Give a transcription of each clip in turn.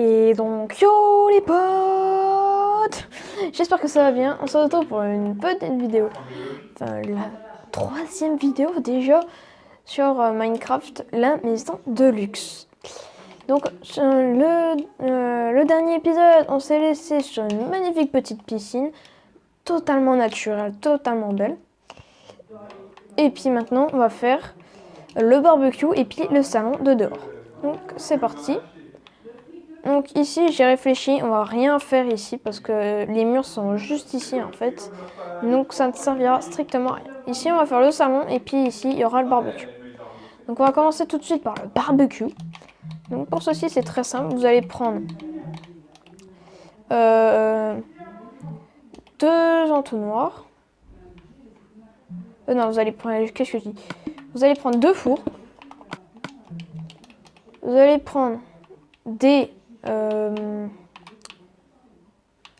Et donc, yo les potes, j'espère que ça va bien. On se retrouve pour une petite vidéo, enfin la troisième vidéo déjà sur Minecraft, la maison de luxe. Donc le dernier épisode, on s'est laissé sur une magnifique petite piscine, totalement naturelle, totalement belle. Et puis maintenant, on va faire le barbecue et puis le salon de dehors. Donc c'est parti. Donc ici j'ai réfléchi, on va rien faire ici parce que les murs sont juste ici en fait. Donc ça ne servira strictement à rien. Ici on va faire le salon et puis ici il y aura le barbecue. Donc on va commencer tout de suite par le barbecue. Donc pour ceci c'est très simple, vous allez prendre deux entonnoirs. Non, vous allez prendre, qu'est-ce que je dis? Vous allez prendre deux fours. Vous allez prendre des...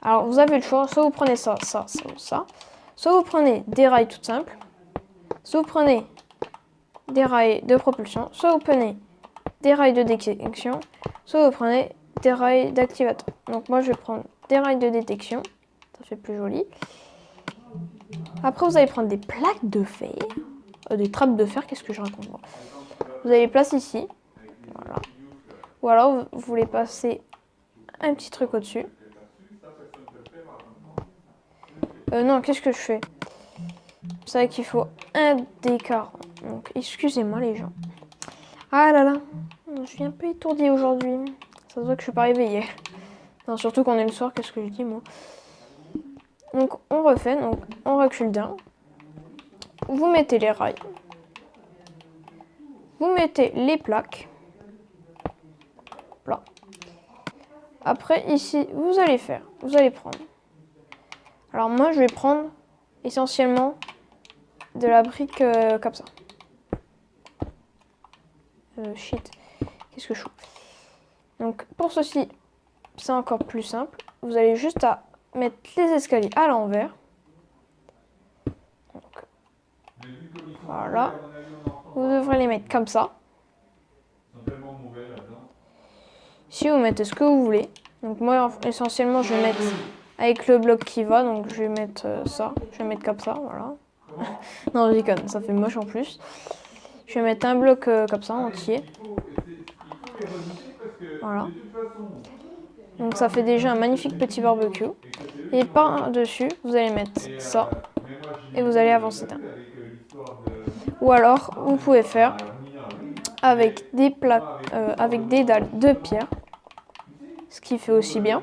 alors vous avez le choix, soit vous prenez ça, ça, ça ou ça. Soit vous prenez des rails tout simples. Soit vous prenez des rails de propulsion. Soit vous prenez des rails de détection. Soit vous prenez des rails d'activateur. Donc moi je vais prendre des rails de détection. Ça fait plus joli. Après vous allez prendre des plaques de fer. Des trappes de fer, qu'est-ce que je raconte moi. Vous allez les placer ici. Voilà. Ou alors vous voulez passer un petit truc au-dessus. Non, qu'est-ce que je fais? C'est vrai qu'il faut un d'écart. Donc, excusez-moi les gens. Ah là là, je suis un peu étourdie aujourd'hui. Ça se voit que je suis pas réveillée. Non, surtout qu'on est le soir, qu'est-ce que je dis moi? Donc, on refait, donc on recule d'un. Vous mettez les rails. Vous mettez les plaques. Là. Après, ici, vous allez prendre. Alors moi, je vais prendre essentiellement de la brique comme ça. Shit. Qu'est-ce que je fous? Donc pour ceci, c'est encore plus simple. Vous allez juste à mettre les escaliers à l'envers. Voilà. Vous devrez les mettre comme ça. Si vous mettez ce que vous voulez. Donc moi, essentiellement, je vais mettre avec le bloc qui va. Donc je vais mettre ça. Je vais mettre comme ça, voilà. Non, je déconne, ça fait moche en plus. Je vais mettre un bloc comme ça, entier. Voilà. Donc ça fait déjà un magnifique petit barbecue. Et par-dessus, vous allez mettre ça. Et vous allez avancer d'un. Ou alors, vous pouvez faire avec des plaques, avec des dalles de pierre. Ce qui fait aussi bien.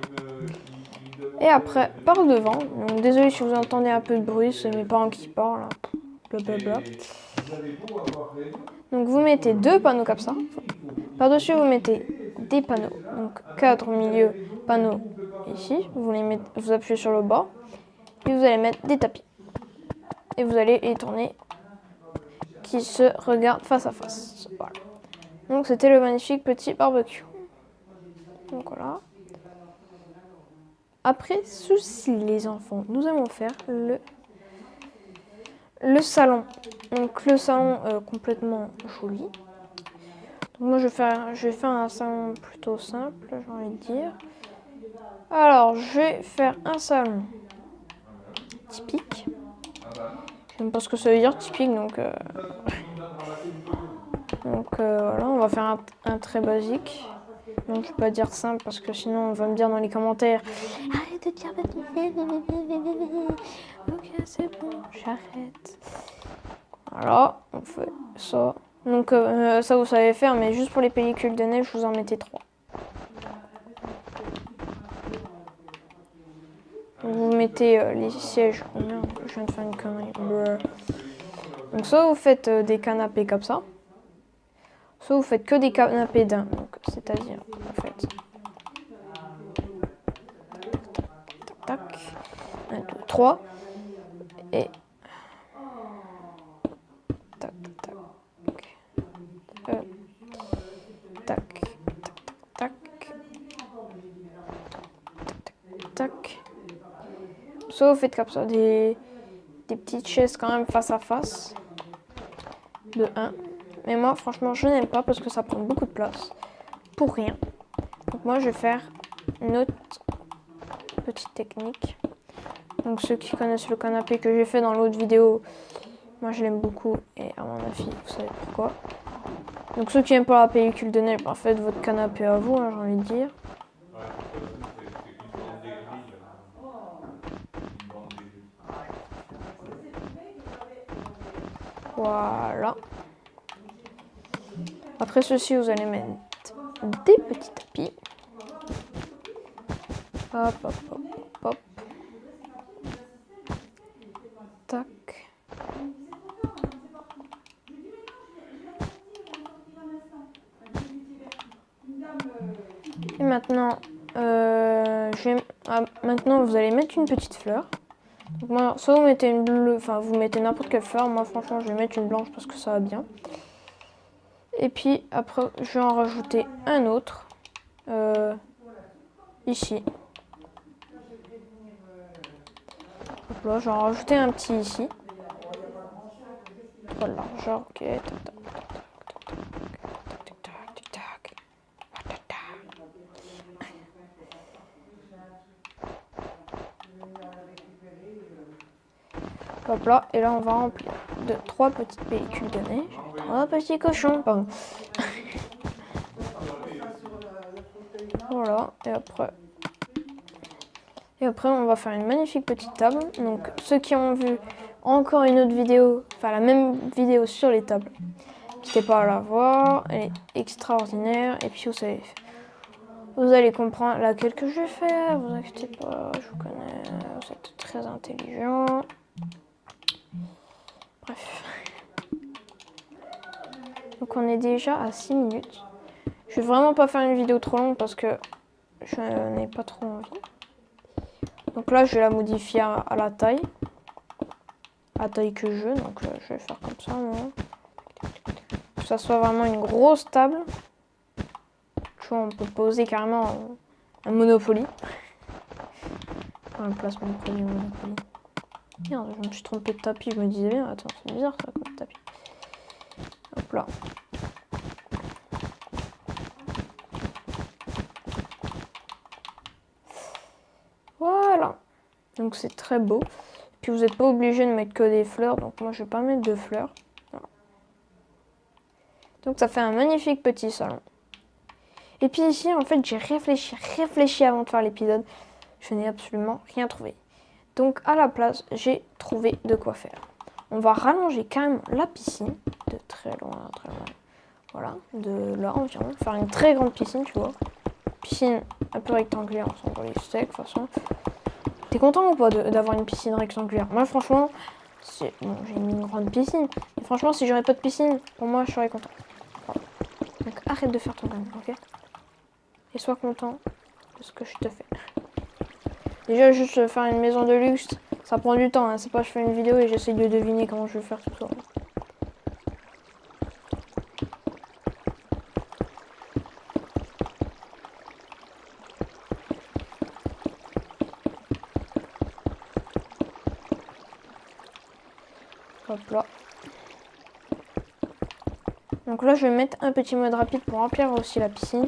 Et après, par devant. Donc désolé si vous entendez un peu de bruit, c'est mes parents qui parlent. Blablabla. Donc vous mettez deux panneaux comme ça. Par-dessus, vous mettez des panneaux. Donc cadre, milieu, panneau ici. Vous appuyez sur le bas. Et vous allez mettre des tapis. Et vous allez les tourner qui se regardent face à face. Voilà. Donc c'était le magnifique petit barbecue. Donc voilà. Après ceci, les enfants, nous allons faire le salon. Donc le salon complètement joli. Donc moi je vais faire un salon plutôt simple, j'ai envie de dire. Alors je vais faire un salon typique. Je ne sais pas ce que ça veut dire typique, donc voilà, on va faire un très basique. Donc je ne vais pas dire simple parce que sinon on va me dire dans les commentaires arrête de dire ok c'est bon, j'arrête. Voilà, on fait ça. Donc ça vous savez faire, mais juste pour les pellicules de neige, je vous en mettez 3. Vous mettez les sièges. Oh merde, je viens de faire une connerie. Donc soit vous faites des canapés comme ça, soit vous faites que des canapés d'un. Donc c'est-à-dire vous faites tac, tac, 1, 2, 3 et tac, tac, tac, tac, tac. Soit vous faites comme ça des petites chaises quand même face à face de 1. Mais moi franchement je n'aime pas parce que ça prend beaucoup de place pour rien. Donc moi je vais faire une autre petite technique. Donc ceux qui connaissent le canapé que j'ai fait dans l'autre vidéo, moi je l'aime beaucoup et à mon avis vous savez pourquoi. Donc ceux qui n'aiment pas la pellicule de neige, bah, faites votre canapé à vous, hein, j'ai envie de dire. Voilà. Après ceci, vous allez mettre des petits tapis. Hop, hop, hop, hop. Tac. Et maintenant, maintenant vous allez mettre une petite fleur. Donc moi, soit vous mettez une bleue, enfin vous mettez n'importe quelle fleur. Moi franchement je vais mettre une blanche parce que ça va bien. Et puis après je vais en rajouter un autre ici. Donc là je vais en rajouter un petit ici. Trop de largeur, ok. Hop là, et là on va remplir de 3 petites pellicules de neige. 3 petits cochons, pardon. Voilà, et après on va faire une magnifique petite table. Donc ceux qui ont vu encore une autre vidéo, enfin la même vidéo sur les tables, n'hésitez pas à la voir, elle est extraordinaire. Et puis vous allez comprendre laquelle que je vais faire, vous inquiétez pas, je vous connais, vous êtes très intelligent. Bref. Donc on est déjà à 6 minutes. Je vais vraiment pas faire une vidéo trop longue parce que je n'ai pas trop envie. Donc là je vais la modifier à la taille que je veux. Donc je vais faire comme ça. Que ça soit vraiment une grosse table. Tu vois, on peut poser carrément un Monopoly. Un placement de produit Monopoly. Merde, je me suis trompée de tapis. Je me disais bien, attends, c'est bizarre ça comme tapis. Hop là. Voilà. Donc c'est très beau. Puis vous n'êtes pas obligé de mettre que des fleurs. Donc moi je vais pas mettre de fleurs. Voilà. Donc ça fait un magnifique petit salon. Et puis ici en fait j'ai réfléchi avant de faire l'épisode. Je n'ai absolument rien trouvé. Donc à la place j'ai trouvé de quoi faire. On va rallonger quand même la piscine de très loin, très loin. Voilà, de là environ. Faire une très grande piscine, tu vois. Piscine un peu rectangulaire, on s'en bat les steaks de toute façon. T'es content ou pas d'avoir une piscine rectangulaire? Moi franchement, bon, j'ai une grande piscine. Et franchement, si j'aurais pas de piscine, pour moi je serais content. Voilà. Donc arrête de faire ton gamin, ok? Et sois content de ce que je te fais. Déjà juste faire une maison de luxe, ça prend du temps, hein. C'est pas je fais une vidéo et j'essaie de deviner comment je vais faire tout ça. Hop là. Donc là je vais mettre un petit mode rapide pour remplir aussi la piscine.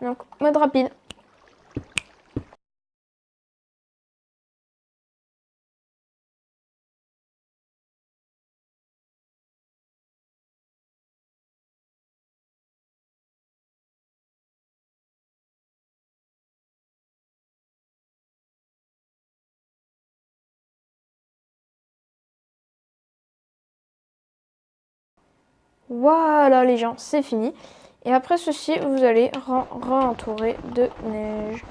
Donc mode rapide. Voilà les gens, c'est fini. Et après ceci, vous allez re-entourer de neige.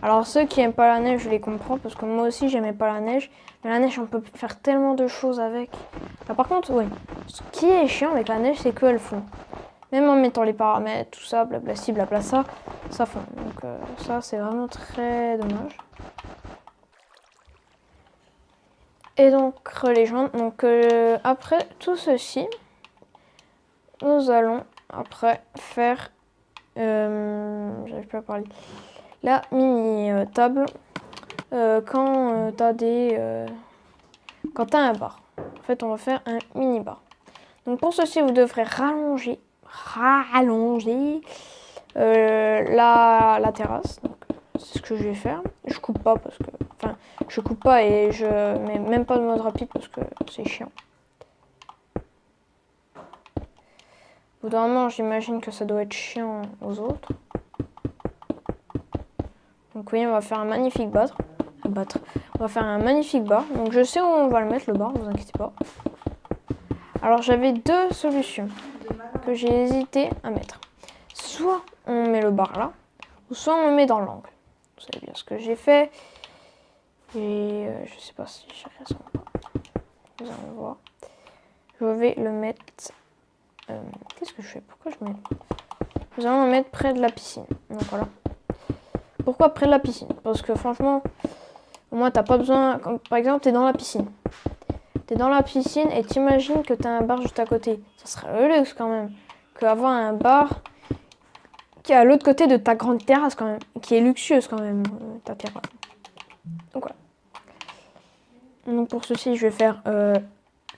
Alors ceux qui n'aiment pas la neige, je les comprends parce que moi aussi j'aimais pas la neige. Mais la neige, on peut faire tellement de choses avec. Là, par contre, oui, ce qui est chiant avec la neige, c'est qu'elle fond. Même en mettant les paramètres, tout ça, blabla ci, blabla ça fond. Donc ça, c'est vraiment très dommage. Et donc les gens, donc après tout ceci, nous allons après faire, j'arrive pas à parler, la mini table quand quand t'as un bar. En fait, on va faire un mini bar. Donc pour ceci, vous devrez rallonger la terrasse. Donc c'est ce que je vais faire. Je coupe pas parce que... Enfin, je coupe pas et je mets même pas de mode rapide parce que c'est chiant. Au bout d'un moment, j'imagine que ça doit être chiant aux autres. Donc oui, on va faire un magnifique bar. On va faire un magnifique bar. Donc je sais où on va le mettre, le bar, ne vous inquiétez pas. Alors j'avais deux solutions que j'ai hésité à mettre. Soit on met le bar là, ou soit on le met dans l'angle. Vous savez bien ce que j'ai fait. Et je sais pas si j'ai raison ou pas. Vous allez voir. Je vais le mettre... Qu'est-ce que je fais? Pourquoi je mets... Nous allons le mettre près de la piscine. Donc voilà. Pourquoi près de la piscine? Parce que franchement, au moins t'as pas besoin... Comme, par exemple, t'es dans la piscine. T'es dans la piscine et t'imagines que t'as un bar juste à côté. Ça serait le luxe quand même. Qu'avoir un bar qui est à l'autre côté de ta grande terrasse quand même. Qui est luxueuse quand même, ta terrasse. Donc voilà. Donc pour ceci, je vais faire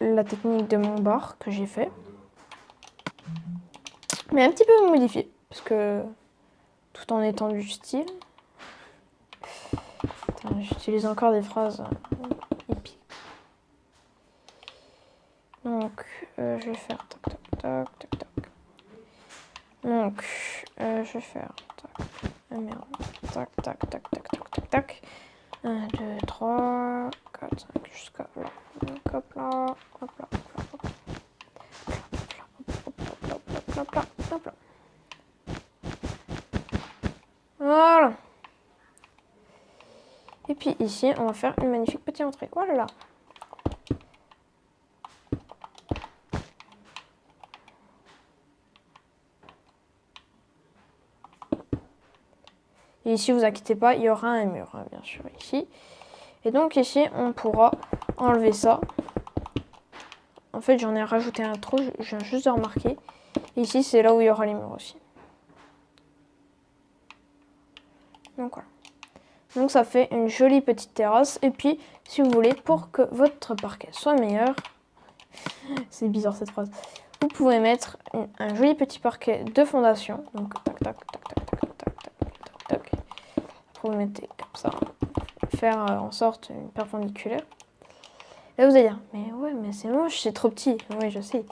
la technique de mon bar que j'ai fait. Mais un petit peu modifié. Parce que tout en étant du style. J'utilise encore des phrases épiques. Donc je vais faire tac tac tac tac tac. Donc je vais faire tac. Merde. Tac tac tac tac tac tac tac. 1, 2, 3, 4, 5 jusqu'à là. Donc hop là, hop là, hop là, hop là. Hop là, hop là. Voilà. Et puis ici, on va faire une magnifique petite entrée. Voilà. Et ici, vous inquiétez pas, il y aura un mur, hein, bien sûr, ici. Et donc ici, on pourra enlever ça. En fait, j'en ai rajouté un trop, je viens juste de remarquer. Et ici, c'est là où il y aura les murs aussi. Donc voilà. Donc ça fait une jolie petite terrasse. Et puis, si vous voulez, pour que votre parquet soit meilleur, c'est bizarre cette phrase, vous pouvez mettre un joli petit parquet de fondation. Donc tac tac tac tac tac tac tac tac tac. Vous mettez comme ça, faire en sorte une perpendiculaire. Là vous allez dire, mais ouais, mais c'est moche, c'est trop petit. Oui, je sais.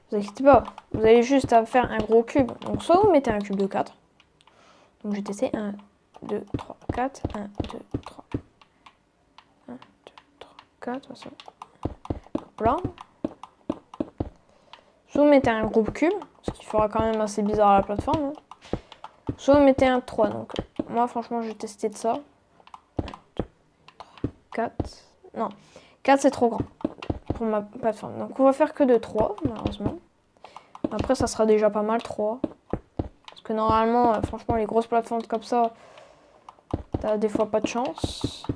Vous inquiétez pas, vous allez juste à faire un gros cube. Donc soit vous mettez un cube de 4. Donc je vais tester 1, 2, 3, 4, 1, 2, 3. 1, 2, 3, 4, c'est bon. Hop là. Soit vous mettez un gros cube, ce qui fera quand même assez bizarre à la plateforme. Hein. Soit vous mettez un 3. Donc moi franchement je vais tester de ça. 1, 2, 3, 4. Non, 4 c'est trop grand pour ma plateforme. Donc on va faire que de 3 malheureusement. Après ça sera déjà pas mal 3. Parce que normalement, franchement les grosses plateformes comme ça, t'as des fois pas de chance.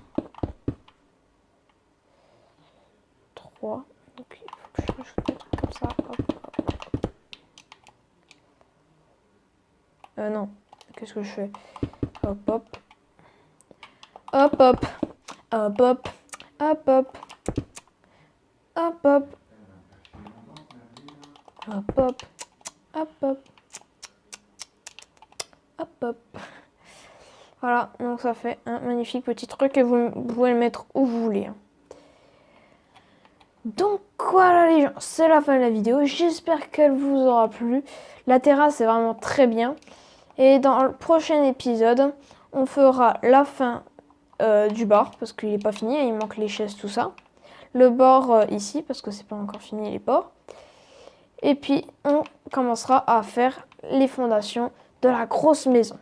3. Donc il faut que je rajoute des trucs comme ça. Hop, hop. Non. Qu'est-ce que je fais? Hop hop. Hop hop. Hop hop. Hop hop. Hop hop. Hop hop. Hop hop. Hop hop. Voilà, donc ça fait un magnifique petit truc et vous pouvez le mettre où vous voulez. Donc voilà les gens, c'est la fin de la vidéo. J'espère qu'elle vous aura plu. La terrasse est vraiment très bien. Et dans le prochain épisode, on fera la fin du bar parce qu'il n'est pas fini, il manque les chaises, tout ça. Le bord ici parce que c'est pas encore fini les bords. Et puis on commencera à faire les fondations de la grosse maison.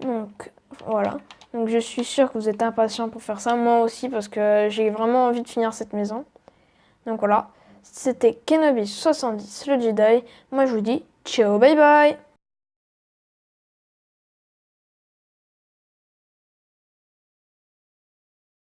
Donc voilà. Donc je suis sûre que vous êtes impatients pour faire ça, moi aussi parce que j'ai vraiment envie de finir cette maison. Donc voilà. C'était Kenobi70 le Jedi. Moi je vous dis ciao, bye bye.